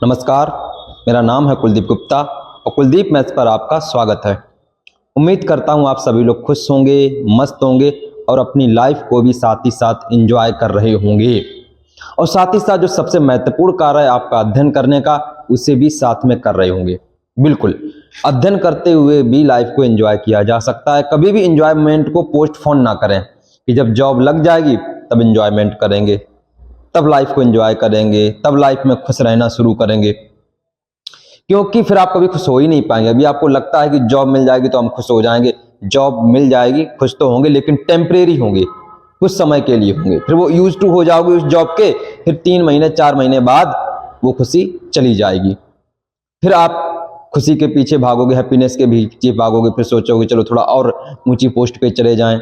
नमस्कार, मेरा नाम है कुलदीप गुप्ता और कुलदीप मैथ्स पर आपका स्वागत है। उम्मीद करता हूँ आप सभी लोग खुश होंगे, मस्त होंगे और अपनी लाइफ को भी साथ ही साथ एंजॉय कर रहे होंगे। और साथ ही साथ जो सबसे महत्वपूर्ण कार्य है आपका अध्ययन करने का, उसे भी साथ में कर रहे होंगे। बिल्कुल, अध्ययन करते हुए भी लाइफ को एंजॉय किया जा सकता है। कभी भी एंजॉयमेंट को पोस्टपोन ना करें कि जब जॉब लग जाएगी तब एंजॉयमेंट करेंगे, तब लाइफ को एंजॉय करेंगे, तब लाइफ में खुश रहना शुरू करेंगे, क्योंकि फिर आप कभी खुश हो ही नहीं पाएंगे। अभी आपको लगता है कि जॉब मिल जाएगी तो हम खुश हो जाएंगे। जॉब मिल जाएगी, खुश तो होंगे लेकिन टेम्परेरी होंगे, कुछ समय के लिए होंगे। फिर वो यूज टू हो जाओगे उस जॉब के, फिर 3 महीने 4 महीने बाद वो खुशी चली जाएगी। फिर आप खुशी के पीछे भागोगे, हैप्पीनेस के पीछे भागोगे, फिर सोचोगे चलो थोड़ा और ऊंची पोस्ट पे चले जाएं,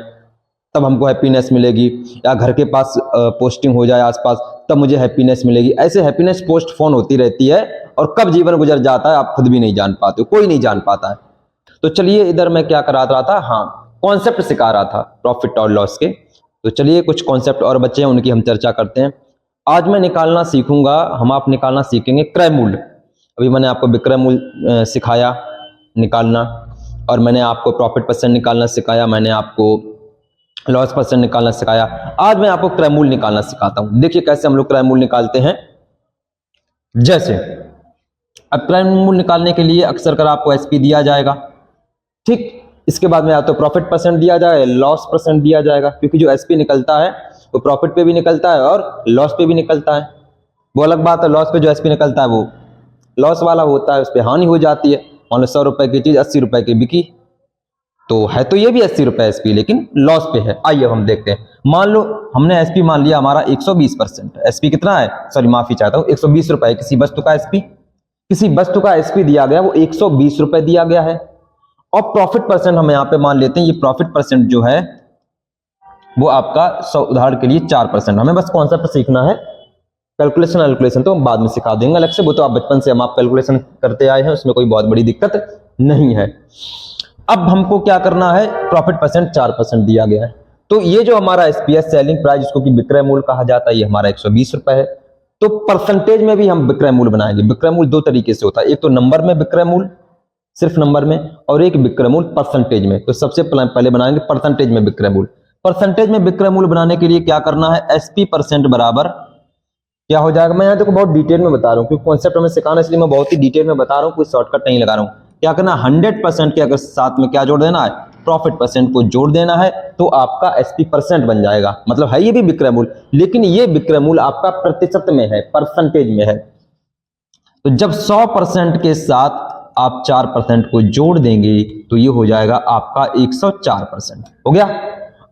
तब हमको हैप्पीनेस मिलेगी। या घर के पास पोस्टिंग हो जाए आसपास, तब मुझे हैप्पीनेस मिलेगी। ऐसे हैप्पीनेस पोस्टपोन होती रहती है और कब जीवन गुजर जाता है आप खुद भी नहीं जान पाते, कोई नहीं जान पाता है। तो चलिए, इधर मैं क्या करा रहा था, हाँ, कॉन्सेप्ट सिखा रहा था प्रॉफिट और लॉस के। तो चलिए कुछ कॉन्सेप्ट और बचे हैं, उनकी हम चर्चा करते हैं। आज मैं निकालना सीखूंगा, हम आप निकालना सीखेंगे क्रय मूल्य। अभी मैंने आपको विक्रय मूल्य सिखाया निकालना, और मैंने आपको प्रॉफिट परसेंट निकालना सिखाया, मैंने आपको लॉस परसेंट निकालना सिखाया। आज मैं आपको क्रय मूल्य निकालना सिखाता हूं। देखिए कैसे हम लोग क्रय मूल्य निकालते हैं। जैसे अब क्रय मूल्य निकालने के लिए अक्सर कर आपको एसपी दिया जाएगा, ठीक। इसके बाद में या तो प्रॉफिट परसेंट दिया जाए, लॉस परसेंट दिया जाएगा, क्योंकि जो एसपी निकलता है वो प्रॉफिट पे भी निकलता है और लॉस पे भी निकलता है। वो अलग बात है, लॉस पे जो एसपी निकलता है वो लॉस वाला होता है, उस पर हानि हो जाती है। मान लो 100 रुपए की चीज 80 रुपए की बिकी, तो है तो ये भी 80 रुपए एसपी, लेकिन लॉस पे है। आइए हम देखते हैं। मान लो हमने एसपी मान लिया हमारा 120%। एसपी कितना है, सॉरी माफी चाहता हूं, 120 रुपए किसी वस्तु का एसपी, किसी वस्तु का एसपी दिया गया, वो 120 रुपए दिया गया है। और प्रॉफिट परसेंट हम यहां पे मान लेते हैं, ये प्रॉफिट परसेंट जो है वो आपका उदाहरण के लिए 4%। हमें बस कॉन्सेप्ट सीखना है। कैलकुलेशन तो हम बाद में सिखा देंगे अलग से, वो तो आप बचपन से हम आप कैलकुलेशन करते आए हैं, उसमें कोई बहुत बड़ी दिक्कत नहीं है। अब हमको क्या करना है, प्रॉफिट परसेंट 4% दिया गया है। तो ये जो हमारा एसपीएस सेलिंग प्राइस, जिसको कि विक्रय मूल्य कहा जाता है, ये हमारा 120 रुपए है। तो परसेंटेज में भी हम विक्रय मूल्य बनाएंगे। विक्रय मूल्य दो तरीके से होता है, एक तो नंबर में विक्रय मूल्य, सिर्फ नंबर में, और एक विक्रय मूल्य परसेंटेज में। तो सबसे पहले बनाएंगे परसेंटेज में विक्रय मूल्य। परसेंटेज में विक्रय मूल्य बनाने के लिए क्या करना है, एसपी परसेंट बराबर क्या हो जाएगा। मैं यहाँ देखो बहुत डिटेल में बता रहा हूँ, क्योंकि कॉन्सेप्ट हमें सिखाना, इसलिए मैं बहुत ही डिटेल में बता रहा हूँ, कोई शॉर्टकट नहीं लगा रहा हूँ। क्या करना, 100% के अगर साथ में क्या जोड़ देना है, प्रॉफिट परसेंट को जोड़ देना है, तो आपका एसपी परसेंट बन जाएगा। मतलब है ये भी विक्रय मूल्य, लेकिन ये विक्रय मूल्य आपका प्रतिशत में है, परसेंटेज में है। तो जब 100% के साथ आप 4% को जोड़ देंगे तो ये हो जाएगा आपका 104%। हो गया।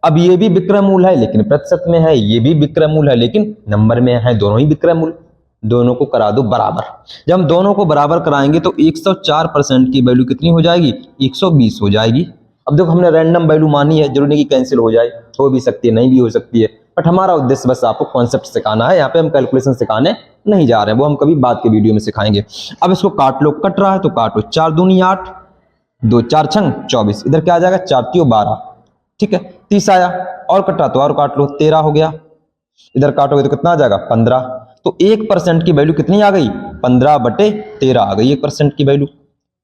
अब ये भी विक्रय मूल्य है लेकिन प्रतिशत में है, ये भी विक्रय मूल्य है लेकिन नंबर में है, दोनों ही विक्रय मूल्य। दोनों को करा दो बराबर। जब हम दोनों को बराबर कराएंगे तो 104% की वैल्यू कितनी हो जाएगी, 120 हो जाएगी। अब देखो हमने रैंडम वैल्यू मानी है, जरूरी नहीं कि कैंसिल हो जाए, हो भी सकती है, नहीं भी हो सकती है, बट हमारा उद्देश्य बस आपको कॉन्सेप्ट सिखाना है। यहाँ पे हम कैलकुलेशन सिखाने नहीं जा रहे हैं, वो हम कभी बाद के वीडियो में सिखाएंगे। अब इसको काट लो, कट रहा है तो काटो, 4 दूनी 8, 2 4 छंग 24, इधर क्या आ जाएगा, 4 3 12, ठीक है। 30 आया, और कटा तो और काट लो, 13 हो गया। इधर काटोगे तो कितना आ जाएगा, 15। तो 1% की वैल्यू कितनी आ गई, 15/13 आ गई। 1% की वैल्यू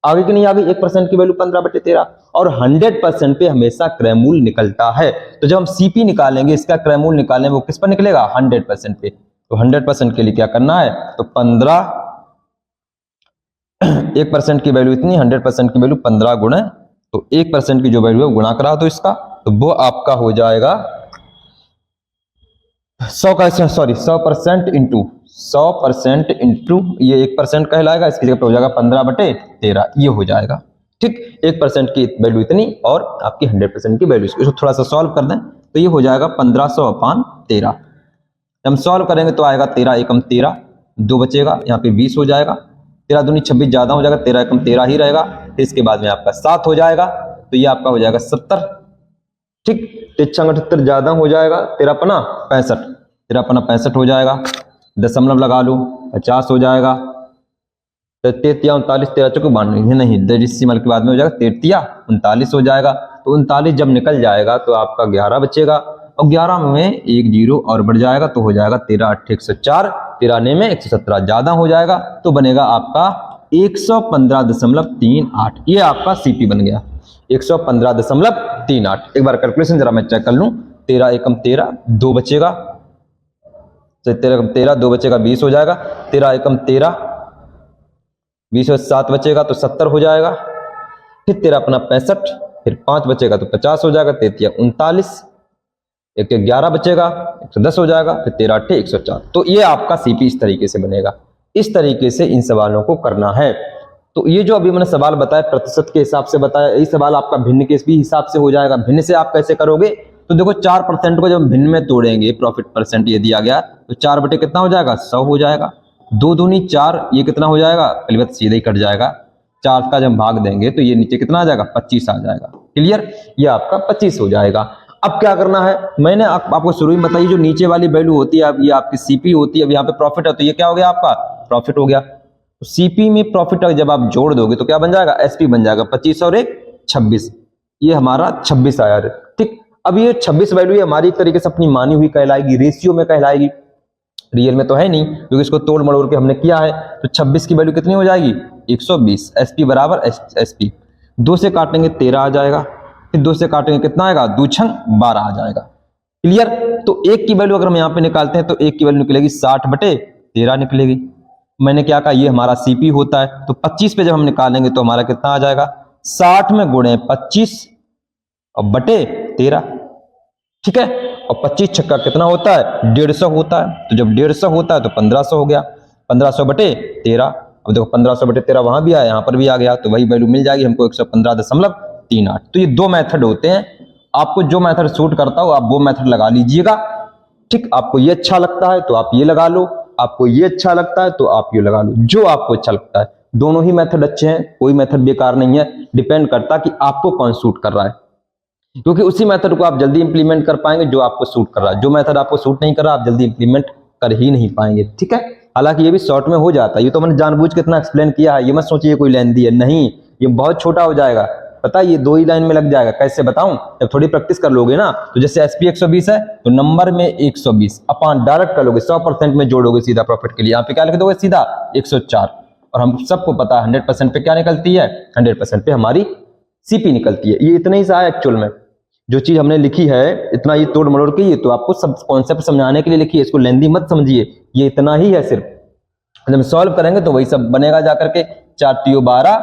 आ गई कि नहीं आ गई, 1% की वैल्यू 15/13। और 100% पे हमेशा क्रय मूल्य निकलता है। तो जब हम सीपी निकालेंगे, इसका क्रय मूल्य निकालेंगे, वो किस पर निकलेगा, 100% पे। तो 100% के लिए क्या करना है, तो 15, 1% की वैल्यू इतनी, 100% की वैल्यू 15 गुणे, तो 1% की जो वैल्यू है गुणा करा दो इसका, तो वो आपका हो जाएगा 100% इंटू 100% इंटू ये 1% कहलाएगा, इसकी जगह पे हो जाएगा 15/13, ये हो जाएगा, ठीक। 1% की वैल्यू इतनी और आपकी 100% की वैल्यू, इसको थोड़ा सा सॉल्व कर दें तो ये हो जाएगा 1500/13। हम सॉल्व करेंगे तो आएगा 13 एकम 13, 2 बचेगा, यहाँ पे 20 हो जाएगा, 13 दूनी 26 ज्यादा हो जाएगा, 13 एकम 13 ही रहेगा। फिर इसके बाद में आपका 7 हो जाएगा, तो ये आपका हो जाएगा 70, ठीक। 78 ज्यादा हो जाएगा, 13 पना 65, 13 पना 65 हो जाएगा, दशमलव लगा लो, 50 हो जाएगा। 33 39, 13 चौके 92, नहीं डेसिमल के बाद में हो जाएगा 33 39 हो जाएगा। तो 39 जब निकल जाएगा तो आपका 11 बचेगा, और 11 में एक जीरो और बढ़ जाएगा तो हो जाएगा 13 8 104, 93 में 117 ज्यादा हो जाएगा तो बनेगा आपका 115.38। ये आपका सीपी बन गया 115.38। एक बार कैलकुलेशन जरा मैं चेक कर लूं। 13 एकम 13, 2 बचेगा, 13 एकम 13, 2 बचेगा 20 हो जाएगा। 13 एकम 13, 20 में 7 बचेगा तो 70 हो जाएगा। फिर 13 अपना 65, फिर 5 बचेगा तो 50 हो जाएगा। 33 39, एक 11 बचेगा 110 हो जाएगा। फिर 13 8 104। तो ये आपका सीपी इस तरीके से बनेगा। इस तरीके से इन सवालों को करना है। तो ये जो अभी मैंने सवाल बताया प्रतिशत के हिसाब से बताया, यही सवाल आपका भिन्न के भी हिसाब से हो जाएगा। भिन्न से आप कैसे करोगे? तो देखो 4% को जब भिन्न में तोड़ेंगे, प्रॉफिट परसेंट ये दिया गया तो 4 बटे कितना हो जाएगा 100 हो जाएगा। 2 दूनी 4, ये कितना हो जाएगा? पहली बात सीधे ही कट जाएगा। 4 का जब भाग देंगे तो ये नीचे कितना आ जाएगा 25 आ जाएगा। क्लियर? ये आपका 25 हो जाएगा। अब क्या करना है, मैंने आपको शुरू में बताई जो नीचे वाली वैल्यू होती है, अब ये आपकी सीपी होती है। अब यहाँ पे प्रॉफिट है तो ये क्या हो गया आपका प्रॉफिट हो गया। तो सीपी में प्रॉफिट जब आप जोड़ दोगे तो क्या बन जाएगा एसपी बन जाएगा 25 और 1 26। ये हमारा 26 आया। ठीक, अब ये 26 वैल्यू ये हमारी एक तरीके से अपनी मानी हुई कहलाएगी, रेशियो में कहलाएगी। रियल में तो है नहीं क्योंकि इसको तोड़ मड़ोड़ के हमने किया है। तो 26 की वैल्यू कितनी हो जाएगी 120। एसपी बराबर एसपी 2 से काटेंगे 13 आ जाएगा। फिर 2 से काटेंगे कितना आएगा 2 छंग 12 आ जाएगा। क्लियर? तो 1 की वैल्यू अगर हम यहाँ पे निकालते हैं तो 1 की वैल्यू निकलेगी 60 बटे 13 निकलेगी। मैंने क्या कहा, ये हमारा सीपी होता है। तो 25 पे जब हम निकालेंगे तो हमारा कितना आ जाएगा 60 में गुणे 25 और बटे 13। ठीक है? और 25 छक्का कितना होता है 150 होता है। तो जब 150 होता है तो 1500 हो गया। 1500 बटे 13। अब देखो 1500 बटे 13 वहां भी आया, यहाँ पर भी आ गया, तो वही वैल्यू मिल जाएगी हमको 115.38। तो ये 2 मेथड होते हैं। आपको जो मेथड सूट करता हो आप वो मेथड लगा लीजिएगा। ठीक, आपको ये अच्छा लगता है तो आप ये लगा लो, आपको ये अच्छा लगता है तो आप ये लगा लो, जो आपको अच्छा लगता है। दोनों ही मेथड अच्छे हैं, कोई मेथड बेकार नहीं है। डिपेंड करता कि आपको कौन सूट कर रहा है, क्योंकि उसी मेथड को आप जल्दी इंप्लीमेंट कर पाएंगे जो आपको सूट कर रहा है। जो मेथड आपको सूट नहीं कर रहा आप जल्दी इंप्लीमेंट कर ही नहीं पाएंगे। ठीक है? हालांकि ये भी शॉर्ट में हो जाता है। ये तो मैंने जानबूझ के इतना एक्सप्लेन किया है, ये मत सोचिए कोई लेंथी है, नहीं, ये बहुत छोटा हो जाएगा। पता है ये 2 ही लाइन में लग जाएगा। कैसे बताऊं? जब थोड़ी प्रैक्टिस कर लोगे ना, तो जैसे एसपी 120 है तो नंबर में 120 अपान डायरेक्ट कर लोगे, 100% में जोड़ोगे सीधा प्रॉफिट के लिए। यहाँ पे क्या लिख दोगे सीधा 104। और हम सबको पता है 100% पे क्या निकलती है, 100% पे हमारी सीपी निकलती है। ये इतना ही सा है एक्चुअल में। जो चीज हमने लिखी है इतना ये तोड़ मरोड़ के, ये तो आपको सब कॉन्सेप्ट समझाने के लिए लिखी है, इसको लेंदी मत समझिए। ये इतना ही है सिर्फ। जब हम सॉल्व करेंगे तो वही सब बनेगा जाकर के। 4 तियो 12,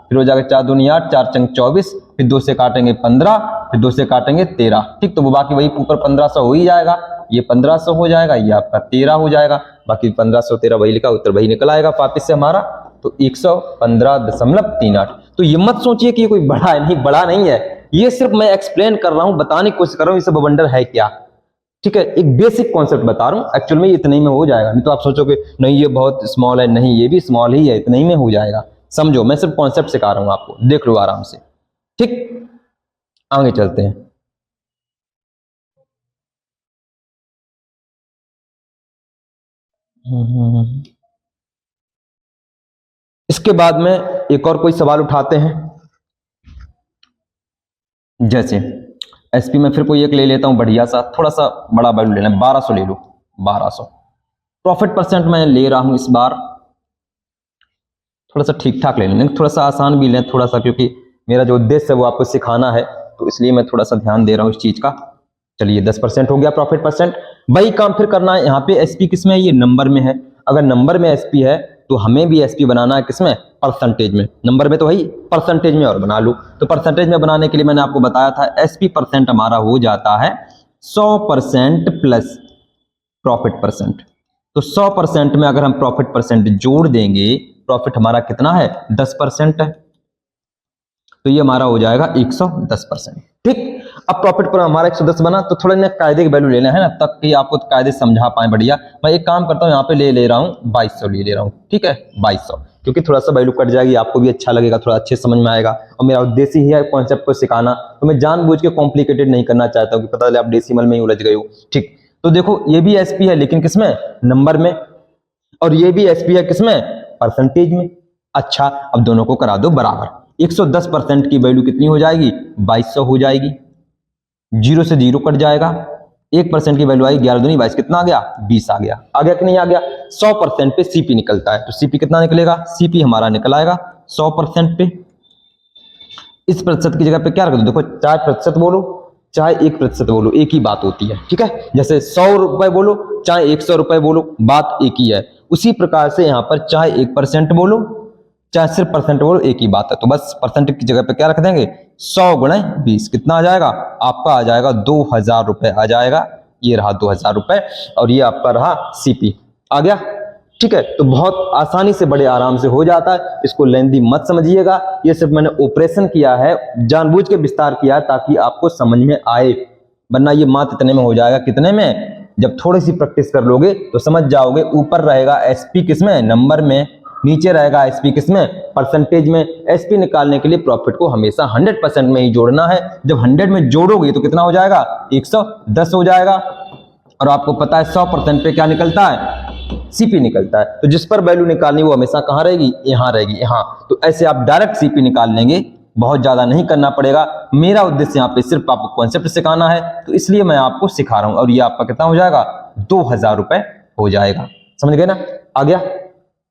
फिर हो जाएगा 4 दूनी 8, 4 चंग 24, फिर 2 से काटेंगे 15, फिर 2 से काटेंगे 13। ठीक, तो वो बाकी वही ऊपर 1500 हो ही जाएगा। ये 1500 हो जाएगा, ये आपका 13 हो जाएगा। बाकी 1500 13 वही लिखा, उत्तर वही निकल आएगा वापिस से हमारा। तो 115.38। तो ये मत सोचिए कि ये कोई बड़ा है, नहीं, बड़ा नहीं है। ये सिर्फ मैं एक्सप्लेन कर रहा हूं, बताने की कोशिश कर रहा हूं ये सब वंडर है क्या। ठीक है? एक बेसिक कॉन्सेप्ट बता रहा हूं। एक्चुअल में ये इतने ही में हो जाएगा, नहीं तो आप सोचोगे नहीं ये बहुत स्मॉल है, नहीं ये भी स्मॉल ही है, इतने ही में हो जाएगा। समझो, मैं सिर्फ कॉन्सेप्ट सिखा रहा हूं आपको, देख लो आराम से। ठीक, आगे चलते हैं। इसके बाद में एक और कोई सवाल उठाते हैं। जैसे एसपी में फिर कोई एक ले लेता हूं बढ़िया सा, थोड़ा सा बड़ा वैल्यू लेना, 1200 ले लो। 1200 प्रॉफिट परसेंट मैं ले रहा हूं इस बार। थोड़ा सा ठीक ठाक ले लें, थोड़ा सा आसान भी लें थोड़ा सा, क्योंकि मेरा जो उद्देश्य है वो आपको सिखाना है, तो इसलिए मैं थोड़ा सा ध्यान दे रहा हूं इस चीज का। चलिए 10% हो गया प्रॉफिट परसेंट। वही काम फिर करना है। यहाँ पे एसपी किसमें है, ये नंबर में है। अगर नंबर में एसपी है तो हमें भी एसपी बनाना है किसमें, परसेंटेज में। नंबर में तो वही, परसेंटेज में और बना लो। तो परसेंटेज में बनाने के लिए मैंने आपको बताया था एसपी परसेंट हमारा हो जाता है 100% प्लस प्रॉफिट परसेंट। तो 100% में अगर हम प्रॉफिट परसेंट जोड़ देंगे, प्रॉफिट हमारा कितना है 10% है, तो ये हमारा हो जाएगा 110%। ठीक, अब प्रॉफिट पर हमारा 110 बना, तो थोड़ा ना कायदे की वैल्यू लेना है ना, तब कि आपको कायदे समझा पाए बढ़िया। मैं एक काम करता हूँ, यहाँ पे ले रहा हूँ 2200 ले रहा हूँ। ठीक है, 2200, क्योंकि थोड़ा सा वैल्यू कट जाएगी, आपको भी अच्छा लगेगा, थोड़ा अच्छे समझ में आएगा। और मेरा उद्देश्य ही है कॉन्सेप्ट को सिखाना, तो मैं जानबूझ के कॉम्प्लिकेटेड नहीं करना चाहता हूँ कि पता चले आप डेसिमल में ही उलझ गए हो। ठीक, तो देखो ये भी एसपी है लेकिन किसमें, नंबर में, और ये भी एसपी है किसमें, परसेंटेज में। अच्छा, अब दोनों को करा दो बराबर। 110% की वैल्यू कितनी हो जाएगी 2200 हो जाएगी। 0 से 0 कट जाएगा, 1% की वैल्यू आई 11 दूनी 22, कितना आ गया 20 आ गया। आ गया कि नहीं आ गया। 100% पे सीपी निकलता है, तो सीपी कितना निकलेगा, सीपी हमारा निकल आएगा 100% पे। इस प्रतिशत की जगह पे क्या रख दो, देखो चाहे प्रतिशत बोलो चाहे 1% बोलो एक ही बात होती है, ठीक है। जैसे 100 रुपए बोलो चाहे 100 रुपए बोलो बात एक ही है, उसी प्रकार से यहाँ पर चाहे 1% बोलो चाहे सिर्फ परसेंट बोलो एक ही बात है। तो बस परसेंट की जगह पे क्या रख देंगे 100 गुणे 20, कितना आ जाएगा आपका, आ जाएगा 2000 रुपए आ जाएगा। ये रहा 2000 रुपए और ये आपका रहा सीपी आ गया, ठीक है। तो बहुत आसानी से बड़े आराम से हो जाता है, इसको लेंदी मत समझिएगा। ये सिर्फ मैंने ऑपरेशन किया है, जानबूझ के विस्तार किया है ताकि आपको समझ में आए, वरना ये मात्र इतने में हो जाएगा। कितने में, जब थोड़ी सी प्रैक्टिस कर लोगे तो समझ जाओगे। ऊपर रहेगा एसपी किसमें, नंबर में, नीचे रहेगा एसपी किसमें, परसेंटेज में। एसपी निकालने के लिए प्रॉफिट को हमेशा 100% में ही जोड़ना है। जब 100 में जोड़ोगे तो कितना हो जाएगा 110 हो जाएगा। और आपको पता है 100% पे क्या निकलता है, सीपी निकलता है। तो जिस पर वैल्यू निकालनी वो हमेशा कहाँ रहेगी, यहाँ रहेगी, यहाँ। तो ऐसे आप डायरेक्ट सीपी निकाल लेंगे, बहुत ज्यादा नहीं करना पड़ेगा। मेरा उद्देश्य यहाँ पे सिर्फ आपको कॉन्सेप्ट सिखाना है, तो इसलिए मैं आपको सिखा रहा हूँ। और ये आपका कितना हो जाएगा 2000 रुपए हो जाएगा, समझ गए ना, आ गया,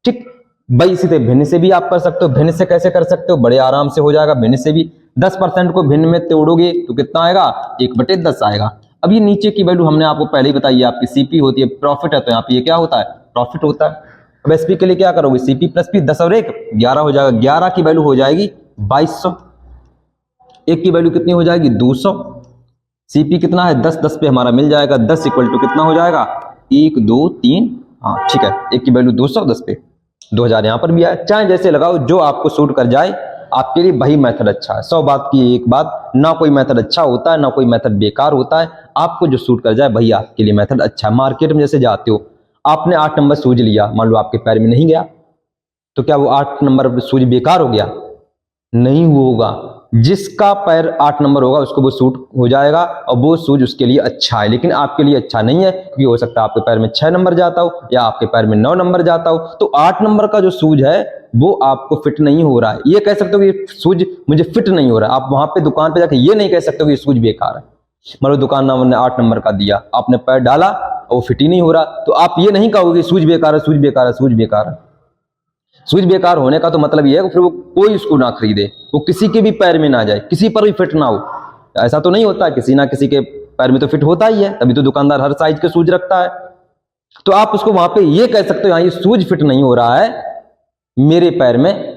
ठीक। भाई इसी तरह भिन्न से भी आप कर सकते हो। भिन्न से कैसे कर सकते हो, बड़े आराम से हो जाएगा। भिन्न से भी 10% को भिन्न में तोड़ोगे तो कितना आएगा 1/10 आएगा। अब ये नीचे की वैल्यू हमने आपको पहले ही बताई है, आपकी सीपी होती है, प्रॉफिट है, तो यहाँ पे ये क्या होता है प्रॉफिट होता है। अब एसपी के लिए क्या करोगे, सीपी प्लस पी 10 और 1 11 हो जाएगा। 11 की वैल्यू हो जाएगी 2200, 1 की वैल्यू कितनी हो जाएगी 200। सीपी कितना है 10, 10 पे हमारा मिल जाएगा 10 इक्वल टू कितना हो जाएगा 1 2 3, हाँ ठीक है। 1 की वैल्यू 200, 10 पे 2000 यहाँ पर भी आया। चाहे जैसे लगाओ, जो आपको सूट कर जाए आपके लिए वही मेथड अच्छा है। 100 बात की एक बात, ना कोई मेथड अच्छा होता है ना कोई मेथड बेकार होता है। आपको जो सूट कर जाए वही आपके लिए मेथड अच्छा है। मार्केट में जैसे जाते हो, आपने 8 नंबर सूझ लिया, मान लो आपके पैर में नहीं गया, तो क्या वो 8 नंबर सूझ बेकार हो गया, नहीं होगा। जिसका पैर 8 नंबर होगा उसको वो सूट हो जाएगा और वो सूज उसके लिए अच्छा है, लेकिन आपके लिए अच्छा नहीं है, क्योंकि हो सकता है आपके पैर में 6 नंबर जाता हो या आपके पैर में 9 नंबर जाता हो। तो 8 नंबर का जो सूज है वो आपको फिट नहीं हो रहा है। ये कह सकते हो कि सूज मुझे फिट नहीं हो रहा है। आप वहां पे दुकान पे जाके ये नहीं कह सकते हो कि सूज बेकार है। मान लो दुकानदार ने 8 नंबर का दिया, आपने पैर डाला और वो फिट ही नहीं हो रहा, तो आप ये नहीं कहोगे सूज बेकार है, सूज बेकार है, सूज बेकार है। सूज बेकार होने का तो मतलब ये है कि फिर वो कोई उसको ना खरीदे, वो किसी के भी पैर में ना जाए, किसी पर भी फिट ना हो। ऐसा तो नहीं होता, किसी ना किसी के पैर में तो फिट होता ही है, तभी तो दुकानदार हर साइज के सूज रखता है। तो आप उसको वहां पे ये कह सकते हो हाँ ये सूज फिट नहीं हो रहा है मेरे पैर में,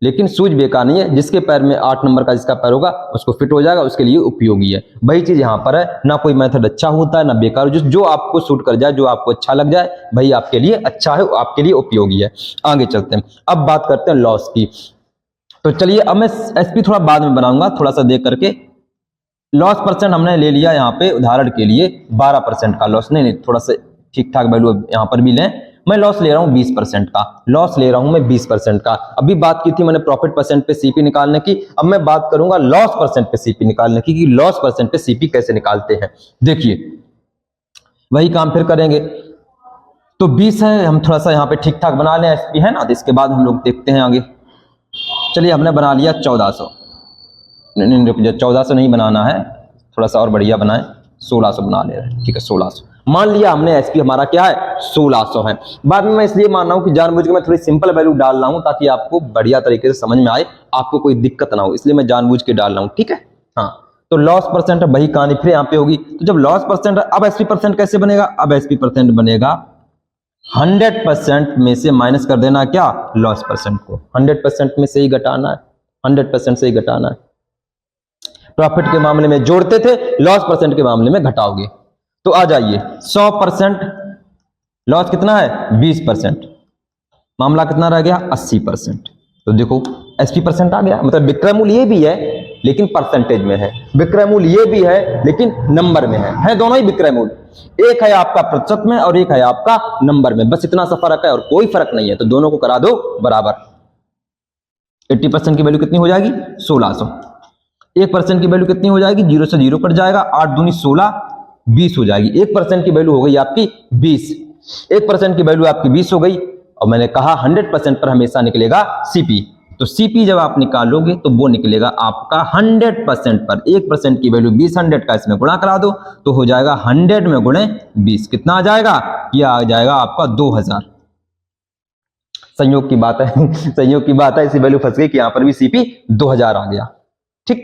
लेकिन सूज बेकार नहीं है। जिसके पैर में 8 नंबर का जिसका पैर होगा उसको फिट हो जाएगा, उसके लिए उपयोगी है। वही चीज यहाँ पर है, ना कोई मेथड अच्छा होता है ना बेकार। जो आपको सूट कर जाए, जो आपको अच्छा लग जाए वही आपके लिए अच्छा है, आपके लिए उपयोगी है। आगे चलते हैं, अब बात करते हैं लॉस की। तो चलिए अब मैं एसपी थोड़ा बाद में बनाऊंगा, थोड़ा सा देख करके। लॉस परसेंट हमने ले लिया यहाँ पे उदाहरण के लिए 12% का लॉस, नहीं थोड़ा सा ठीक ठाक वैल्यू यहाँ पर भी लें। मैं लॉस ले रहा हूँ 20% का, लॉस ले रहा हूं मैं 20% का। अभी बात की थी मैंने प्रॉफिट परसेंट पे सीपी निकालने की, अब मैं बात करूंगा लॉस परसेंट पे सीपी निकालने की कि लॉस परसेंट पे सीपी कैसे निकालते हैं। देखिए वही काम फिर करेंगे। तो 20 है, हम थोड़ा सा यहाँ पे ठीक ठाक बना लें एसपी, है ना। तो इसके बाद हम लोग देखते हैं आगे। चलिए हमने बना लिया 1400, नहीं 1400 नहीं बनाना है, थोड़ा सा और बढ़िया बनाए, 1600 बना ले रहे हैं, ठीक है 1600 मान लिया हमने। एसपी हमारा क्या है 1600 है। बाद में मैं इसलिए मान रहा हूं कि जानबूझ के मैं थोड़ी सिंपल वैल्यू डाल रहा हूं ताकि आपको बढ़िया तरीके से समझ में आए, आपको कोई दिक्कत ना हो, इसलिए मैं जानबूझ के डाल रहा हूं, ठीक है। हाँ तो लॉस परसेंट वही कहानी फिर यहाँ पे होगी। तो जब लॉस परसेंट, अब एसपी परसेंट कैसे बनेगा, अब एसपी परसेंट बनेगा 100% में से माइनस कर देना क्या लॉस परसेंट को, 100% में से ही घटाना है, 100% से ही घटाना है। प्रॉफिट के मामले में जोड़ते थे, लॉस परसेंट के मामले में घटाओगे। तो आ जाइए 100%, लॉस कितना है 20%, मामला कितना रह गया 80%। तो देखो एसपी परसेंट आ गया, मतलब विक्रय मूल्य ये भी है लेकिन परसेंटेज में है, विक्रय मूल्य ये भी है लेकिन नंबर में है दोनों ही विक्रय मूल्य। एक है आपका प्रतिशत में और एक है आपका नंबर में, बस इतना सा फर्क है और कोई फर्क नहीं है। तो दोनों को करा दो बराबर। 80% की वैल्यू कितनी हो जाएगी 1600, 1% की वैल्यू कितनी हो जाएगी, 0 से 0 कट जाएगा, 8 दूनी 16, 20 हो जाएगी। 1% की वैल्यू हो गई आपकी 20, 1% की वैल्यू आपकी 20 हो गई। और मैंने कहा 100% पर हमेशा निकलेगा सीपी, तो सीपी जब आप निकालोगे तो वो निकलेगा आपका 100% पर। 1% की वैल्यू 20, 100 का इसमें गुणा करा दो तो हो जाएगा 100 में गुणे 20, कितना आ जाएगा, यह आ जाएगा आपका 2000। संयोग की बात है संयोग की बात है, इसी वैल्यू फंस गई कि यहां पर भी सीपी 2000 आ गया। ठीक,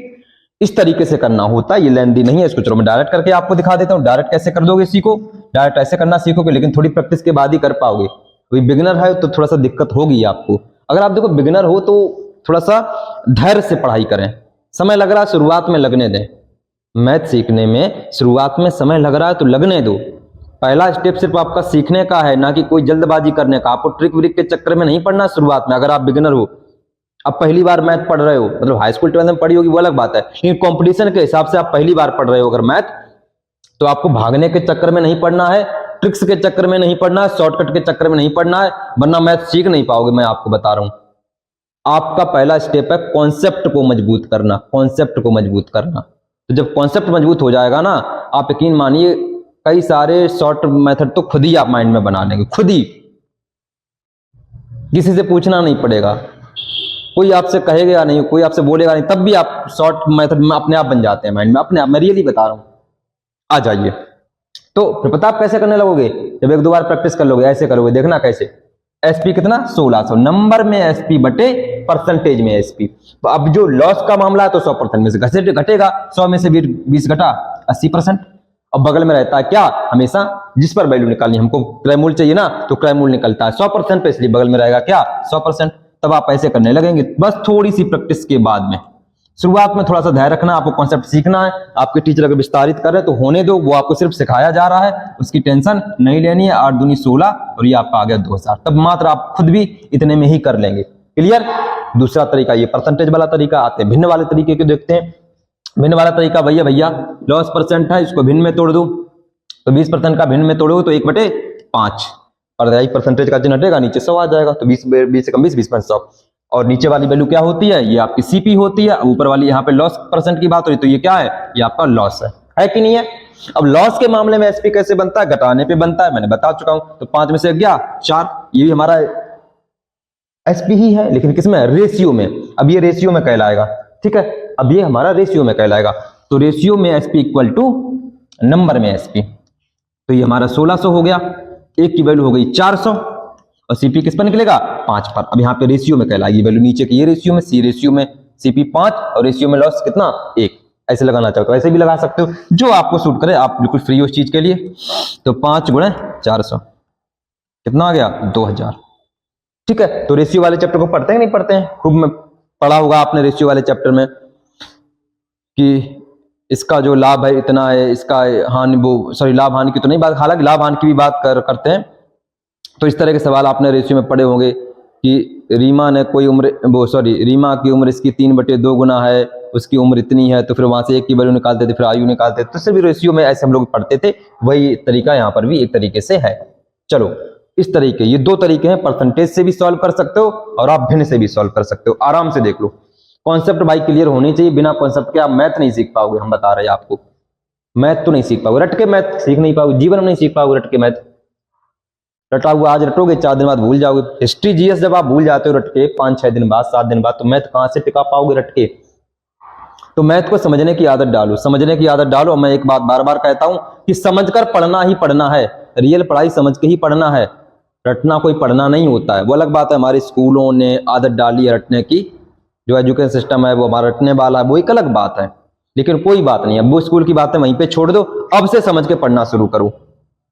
इस तरीके से करना होता है, ये लेंथी नहीं है। इसको चलो मैं डायरेक्ट करके आपको दिखा देता हूं। डायरेक्ट कैसे कर दोगे, सीखो, डायरेक्ट ऐसे करना सीखोगे, लेकिन थोड़ी प्रैक्टिस के बाद ही कर पाओगे। कोई बिगिनर है तो थोड़ा सा दिक्कत होगी आपको। अगर आप देखो बिगिनर हो तो थोड़ा सा धैर्य से पढ़ाई करें। समय लग रहा है शुरुआत में लगने दें। मैथ सीखने में शुरुआत में समय लग रहा है तो लगने दो। पहला स्टेप सिर्फ आपका सीखने का है, ना कि कोई जल्दबाजी करने का। आपको ट्रिक व्रिक के चक्कर में नहीं पढ़ना शुरुआत में। अगर आप बिगिनर हो, अब पहली बार मैथ पढ़ रहे हो, मतलब हाई स्कूल 12th में पढ़ी होगी वो अलग बात है, लेकिन कंपटीशन के हिसाब से आप पहली बार पढ़ रहे हो अगर मैथ, तो आपको भागने के चक्कर में नहीं पढ़ना है, ट्रिक्स के चक्कर में नहीं पढ़ना है, शॉर्टकट के चक्कर में नहीं पढ़ना है, वरना मैथ सीख नहीं पाओगे। मैं आपको बता रहा हूं, आपका पहला स्टेप है कॉन्सेप्ट को मजबूत करना। कॉन्सेप्ट को मजबूत करना, तो जब कॉन्सेप्ट मजबूत हो जाएगा ना, आप यकीन मानिए कई सारे शॉर्ट मेथड तो खुद ही आप माइंड में बना लेंगे, खुद ही, किसी से पूछना नहीं पड़ेगा, कोई आपसे कहेगा नहीं, कोई आपसे बोलेगा नहीं, तब भी आप शॉर्ट मेथड में अपने आप बन जाते हैं माइंड में, अपने आप। मैं रियली बता रहा हूं, आ जाइए। तो फिर पता आप कैसे करने लगोगे, जब एक दो बार प्रैक्टिस कर लोगे, ऐसे करोगे, देखना कैसे। एसपी कितना, 1600, नंबर में एसपी बटे परसेंटेज में एसपी। तो अब जो लॉस का मामला है तो 100% में से घटेगा, 100 में से 20 घटा 80%। अब बगल में रहता है क्या, हमेशा जिस पर वैल्यू निकालनी, हमको क्रयमूल्य चाहिए ना, तो क्रयमूल्य निकलता है 100% पे, इसलिए बगल में रहेगा क्या, 100%। तब आप ऐसे करने लगेंगे, बस थोड़ी सी प्रैक्टिस के बाद में। शुरुआत में थोड़ा सा धैर्य रखना, आपको कॉन्सेप्ट सीखना है। आपके टीचर अगर विस्तारित कर रहे हैं तो होने दो, वो आपको सिर्फ सिखाया जा रहा है, उसकी टेंशन नहीं लेनी है। 8 दूनी 16 और ये आपका आ गया 2000, तब मात्र आप खुद भी इतने में ही कर लेंगे। क्लियर। दूसरा तरीका ये परसेंटेज वाला तरीका। आते हैं भिन्न वाले तरीके को देखते हैं। भिन्न वाला तरीका भैया लॉस परसेंट है, इसको भिन्न में तोड़ दो, तो 20% का भिन्न में तोड़ो तो 1/5, और परसेंटेज का चिन्ह हटेगा, नीचे 100 आ जाएगा, तो 20 से कम 20, 20 100। और नीचे वाली वैल्यू क्या होती है, ये आपकी सीपी होती है। ऊपर वाली यहाँ पे लॉस परसेंट की बात हो रही, तो ये क्या है, ये आपका लॉस है कि नहीं है। अब लॉस के मामले में एसपी कैसे बनता है, घटाने पे बनता है, मैंने बता चुका हूं। तो 5 में से गया 4, ये भी हमारा एसपी ही है, लेकिन किसमें, रेशियो में। अब ये रेशियो में कहलाएगा, ठीक है, अब ये हमारा रेशियो में कहलाएगा। तो रेशियो में एसपी इक्वल टू नंबर में एसपी, तो ये हमारा 1600 हो गया। एक की वैल्यू हो गई 400 और सीपी किस पर निकलेगा, 5 पर। अब यहाँ पे रेशियो में कहलाएगी वैल्यू, नीचे की ये रेशियो में, सी रेशियो में सीपी 5 और रेशियो में लॉस कितना, 1। ऐसे लगाना चाहते हो ऐसे भी लगा सकते हो, जो आपको सूट करे, आप बिल्कुल फ्री हो उस चीज के लिए। तो 5 गुणे 400 कितना आ गया, 2000। ठीक है, तो रेशियो वाले चैप्टर को पढ़ते हैं नहीं पढ़ते हैं, खूब में पढ़ा होगा आपने रेशियो वाले चैप्टर में कि इसका जो लाभ है इतना है, इसका हानि, वो सॉरी लाभ हानि की तो नहीं बात, हालांकि लाभ हानि की भी बात करते हैं। तो इस तरह के सवाल आपने रेशियो में पढ़े होंगे कि रीमा ने कोई उम्र, वो सॉरी रीमा की उम्र इसकी 3/2 गुना है, उसकी उम्र इतनी है, तो फिर वहां से 1 की वैल्यू निकालते थे, फिर आयु निकालते थे। तो सिर्फ रेशियो में ऐसे हम लोग पढ़ते थे, वही तरीका यहाँ पर भी एक तरीके से है। चलो, इस तरीके, ये 2 तरीके हैं, परसेंटेज से भी सॉल्व कर सकते हो और आप भिन्न से भी सॉल्व कर सकते हो। आराम से देख लो, कॉन्सेप्ट भाई क्लियर होनी चाहिए। बिना कॉन्सेप्ट के आप मैथ नहीं सीख पाओगे, हम बता रहे हैं आपको। मैथ तो नहीं सीख पाओगे, रट के मैथ सीख नहीं पाओगे, जीवन में नहीं सीख पाओगे रट के मैथ। रटा हुआ आज रटोगे, 4 दिन बाद भूल जाओगे। हिस्ट्री जीएस जब आप भूल जाते हो रट के 5-6 दिन बाद, 7 दिन बाद, तो मैथ कहां से टिका पाओगे रट के। तो मैथ को समझने की आदत डालो, समझने की आदत डालो। मैं एक बात बार बार कहता हूं कि समझकर पढ़ना ही पढ़ना है, रियल पढ़ाई समझ के ही पढ़ना है, रटना कोई पढ़ना नहीं होता है। वो अलग बात है, हमारे स्कूलों ने आदत डाली है रटने की, जो एजुकेशन सिस्टम है वो हमारा रटने वाला है, वो एक अलग बात है। लेकिन कोई बात नहीं, अब वो स्कूल की बातें वहीं पे छोड़ दो, अब से समझ के पढ़ना शुरू करो।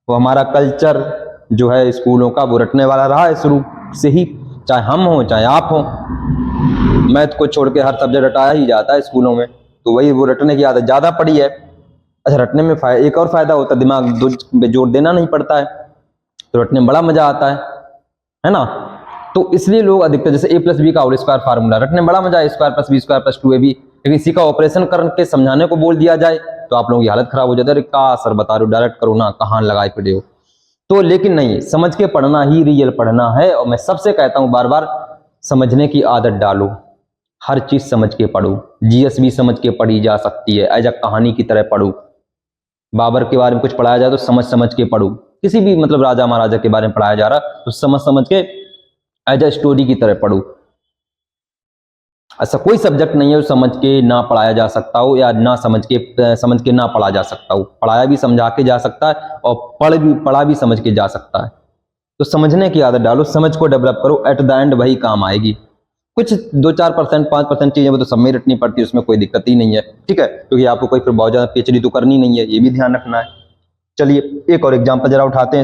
वो हमारा कल्चर जो है स्कूलों का, वो रटने वाला रहा है शुरू से ही, चाहे हम हो चाहे आप हो। मैथ को छोड़ के हर सब्जेक्ट रटाया ही जाता है स्कूलों में, तो वही वो रटने की आदत ज्यादा पड़ी है। अच्छा, रटने में एक और फायदा होता है, दिमाग पे जोर देना नहीं पड़ता है, तो रटने में बड़ा मजा आता है ना। तो इसलिए लोग अधिकतर, जैसे a+b का होल स्क्वायर फार्मूला रटने में बड़ा मजा है, square plus b square plus 2ab, लेकिन इसी का ऑपरेशन करके समझाने को बोल दिया जाए तो आप लोगों की हालत खराब हो जाती है। अरे का सर बता रहे हो, डायरेक्ट करो ना, कहाँ लगाए पड़े हो। तो लेकिन नहीं, समझ के पढ़ना ही रियल पढ़ना है। और मैं सबसे कहता हूं बार बार, समझने की आदत डालो, हर चीज समझ के पढ़ो। जीएस भी समझ के पढ़ी जा सकती है, एज अ कहानी की तरह पढ़ो। बाबर के बारे में कुछ पढ़ाया जाए तो समझ समझ के पढ़ो, किसी भी मतलब राजा महाराजा के बारे में पढ़ाया जा रहा तो समझ समझ के एज अ स्टोरी की तरह पढ़ो। ऐसा कोई सब्जेक्ट नहीं है जो समझ के ना पढ़ाया जा सकता हो या ना समझ के ना पढ़ा जा सकता हो। पढ़ाया भी समझा के जा सकता है और पढ़ा भी समझ के जा सकता है। तो समझने की आदत डालो, समझ को डेवलप करो, एट द एंड वही काम आएगी। कुछ 2-4%, 5% चीजें वो तो सब में रटनी पड़ती है, उसमें कोई दिक्कत ही नहीं है, ठीक है, क्योंकि आपको कोई फिर बहुत ज्यादा PhD तो करनी नहीं है, ये भी ध्यान रखना है। चलिए एक और एग्जाम्पल जरा उठाते हैं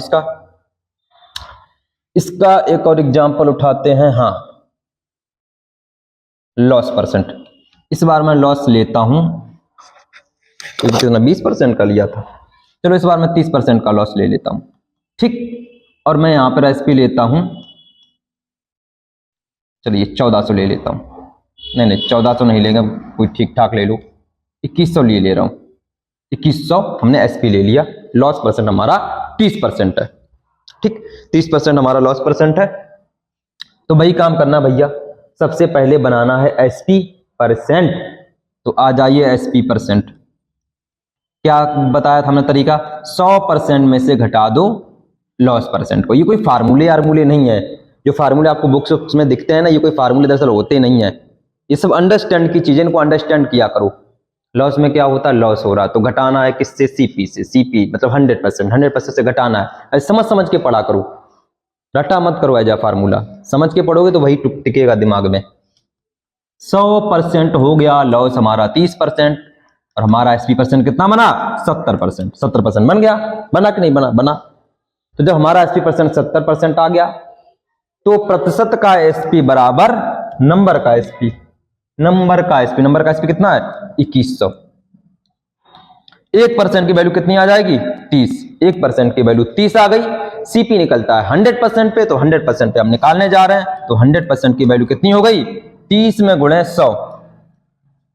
इसका एक और एग्जाम्पल उठाते हैं। हाँ, लॉस परसेंट। इस बार मैं लॉस लेता हूं, क्योंकि 20% का लिया था, चलो इस बार मैं 30% का लॉस ले लेता हूं, ठीक। और मैं यहां पर SP लेता हूं, चलिए 1400 ले लेता हूं, नहीं 1400 नहीं लेंगे, कोई ठीक ठाक ले लो, 2100 ले रहा हूं। 2100 हमने SP ले लिया। लॉस परसेंट हमारा 30% है, ठीक, 30% हमारा लॉस परसेंट है। तो वही काम करना भैया, सबसे पहले बनाना है SP परसेंट। तो आ जाइए SP परसेंट। क्या बताया था हमने तरीका? 100% में से घटा दो लॉस परसेंट को। ये कोई फार्मूले नहीं है, जो फार्मूले आपको बुक्स में दिखते हैं ना, ये कोई फार्मूले दरअसल होते नहीं है। ये सब अंडरस्टैंड की चीजें, इनको अंडरस्टैंड किया करो। लॉस में क्या होता है? लॉस हो रहा, तो घटाना है किससे? CP से। CP मतलब 100% से घटाना है। समझ के पढ़ा करो, रटा मत करो एज फार्मूला, समझ के पढ़ोगे तो वही टिकेगा दिमाग में। 100% हो गया लॉस हमारा 30%, और हमारा SP परसेंट कितना बना? 70%। 70% बन गया, बना कि नहीं बना? बना। तो जब हमारा SP परसेंट 70% आ गया, तो प्रतिशत का SP बराबर नंबर का SP। नंबर का SP कितना है? 2100। 1% की वैल्यू कितनी आ जाएगी? 30। 1% की वैल्यू 30 आ गई। CP निकलता है 100% पे, तो 100% पे हम निकालने जा रहे हैं, तो 100% की वैल्यू कितनी हो गई? 30 में गुणे 100,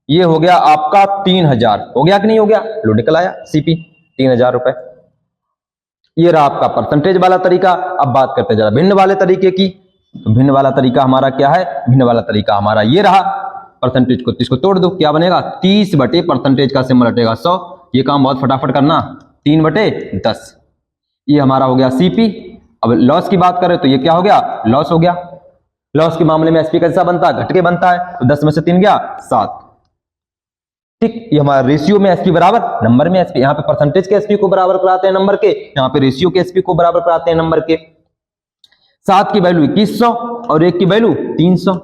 ये हो गया आपका 3000। हो गया कि नहीं हो गया? लो निकल आया CP 3000 रुपए। ये रहा आपका परसेंटेज वाला तरीका। अब बात करते हैं जरा भिन्न वाले तरीके की। तो भिन्न वाला तरीका हमारा क्या है? भिन्न वाला तरीका हमारा ये रहा, परसेंटेज को 30 को तोड़ दो, क्या बनेगा? 30 बटे परसेंटेज का सिंबल हटेगा 100। ये काम बहुत फटाफट करना, 3/10। ये हमारा हो गया CP। अब लॉस की बात करें तो ये क्या हो गया? लॉस हो गया। लॉस के मामले में SP कैसा बनता है? घट के बनता है, तो 10 में से 3 गया 7, ठीक। ये हमारा रेशियो में SP बराबर नंबर में SP। यहाँ पे परसेंटेज के SP को बराबर कराते हैं नंबर के, यहाँ पे रेशियो के SP को बराबर कराते हैं नंबर के। 7 की वैल्यू 2100 और 1 की वैल्यू 300।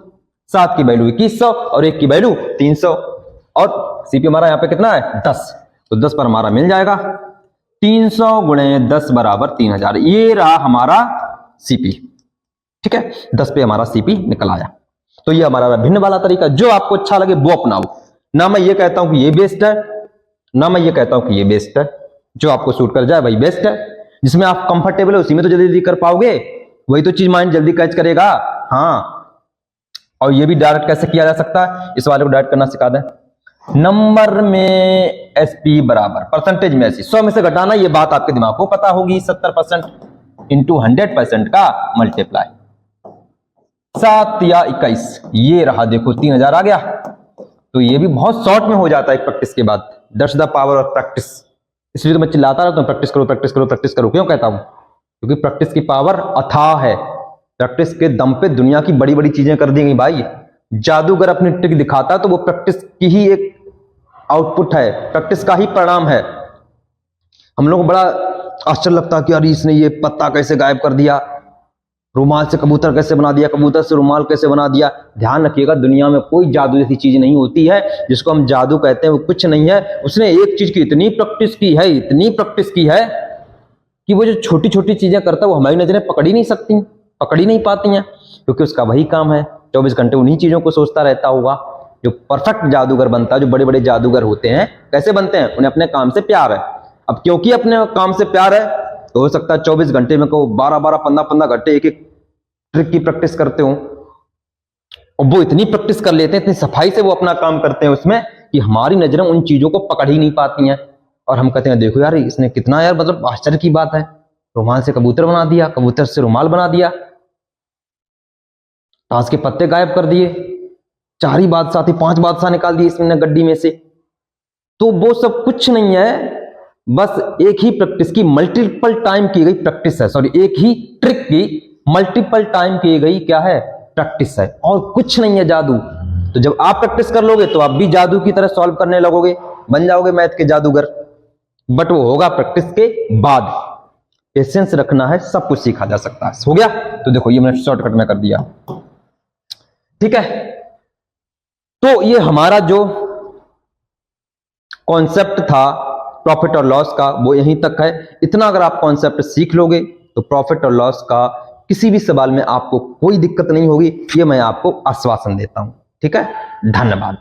7 की वैल्यू 2100 और 1 की वैल्यू 300, और CP हमारा यहाँ पे कितना है? 10। तो 10 पर हमारा मिल जाएगा 300 गुणे 10 बराबर 3000। ये रहा हमारा CP, ठीक है। 10 पे हमारा CP निकल आया। तो ये हमारा भिन्न वाला तरीका, जो आपको अच्छा लगे वो अपनाओ। ना मैं ये कहता हूं कि ये बेस्ट है, ना मैं ये कहता हूं कि ये बेस्ट है। जो आपको सूट कर जाए वही बेस्ट है। जिसमें आप कंफर्टेबल हो उसी में तो जल्दी कर पाओगे, वही तो चीज माइंड जल्दी कैच करेगा। हाँ, और ये भी डायरेक्ट कैसे किया जा सकता है, इस वाले को डायरेक्ट करना सिखा दें। नंबर में SP बराबर परसेंटेज में SP, 100 में से घटाना, ये बात आपके दिमाग को पता होगी। 70% इंटू 100% का मल्टीप्लाई 7 या 21, ये रहा देखो 3000 आ गया। तो ये भी बहुत शॉर्ट में हो जाता है प्रैक्टिस के बाद। That's the power of practice. इसलिए तो मैं चिल्लाता रहता हूं प्रैक्टिस करो प्रैक्टिस करो प्रैक्टिस करो। क्यों कहता हूं? क्योंकि प्रैक्टिस की पावर अथाह है। प्रैक्टिस के दम पे दुनिया की बड़ी बड़ी चीजें कर दी गई भाई। जादूगर अपनी ट्रिक दिखाता तो वो प्रैक्टिस की ही एक आउटपुट है, प्रैक्टिस का ही परिणाम है। हम लोग को बड़ा आश्चर्य लगता है कि अरे इसने ये पत्ता कैसे गायब कर दिया, रुमाल से कबूतर कैसे बना दिया, कबूतर से रुमाल कैसे बना दिया। ध्यान रखिएगा, दुनिया में कोई जादू जैसी चीज नहीं होती है। जिसको हम जादू कहते हैं वो कुछ नहीं है। उसने एक चीज की इतनी प्रैक्टिस की है, इतनी प्रैक्टिस की है कि वो जो छोटी छोटी चीजें करता है वो हमारी नजरें पकड़ ही नहीं सकती, पकड़ ही नहीं पाती हैं, क्योंकि उसका वही काम है 24 घंटे उन्हीं चीजों को सोचता रहता होगा। जो परफेक्ट जादूगर बनता है, जो बड़े बड़े जादूगर होते हैं, कैसे बनते हैं? उन्हें अपने काम से प्यार है। अब क्योंकि अपने काम से प्यार है तो हो सकता है 24 घंटे में को 12-12, 15-15 घंटे एक एक ट्रिक की प्रैक्टिस करते हो। और वो इतनी प्रैक्टिस कर लेते हैं, इतनी सफाई से वो अपना काम करते हैं उसमें, कि हमारी नजरें उन चीजों को पकड़ ही नहीं पाती हैं। और हम कहते हैं देखो यार इसने कितना, यार मतलब आश्चर्य की बात है, रुमाल से कबूतर बना दिया, कबूतर से रुमाल बना दिया, ताश के पत्ते गायब कर दिए, 4 ही बादशाह थे 5 बादशाह निकाल दिए इसने गड्डी में से। तो वो सब कुछ नहीं है, बस एक ही प्रैक्टिस की मल्टीपल टाइम की गई प्रैक्टिस है। सॉरी, एक ही ट्रिक की मल्टीपल टाइम की गई क्या है? प्रैक्टिस है, और कुछ नहीं है जादू। तो जब आप प्रैक्टिस कर लोगे तो आप भी जादू की तरह सॉल्व करने लगोगे, बन जाओगे मैथ के जादूगर। बट वो होगा प्रैक्टिस के बाद। पेशेंस रखना है, सब कुछ सीखा जा सकता है। हो गया? तो देखो ये मैंने शॉर्टकट में कर दिया, ठीक है। तो ये हमारा जो कॉन्सेप्ट था प्रॉफिट और लॉस का वो यहीं तक है। इतना अगर आप कॉन्सेप्ट सीख लोगे तो प्रॉफिट और लॉस का किसी भी सवाल में आपको कोई दिक्कत नहीं होगी, ये मैं आपको आश्वासन देता हूं। ठीक है, धन्यवाद।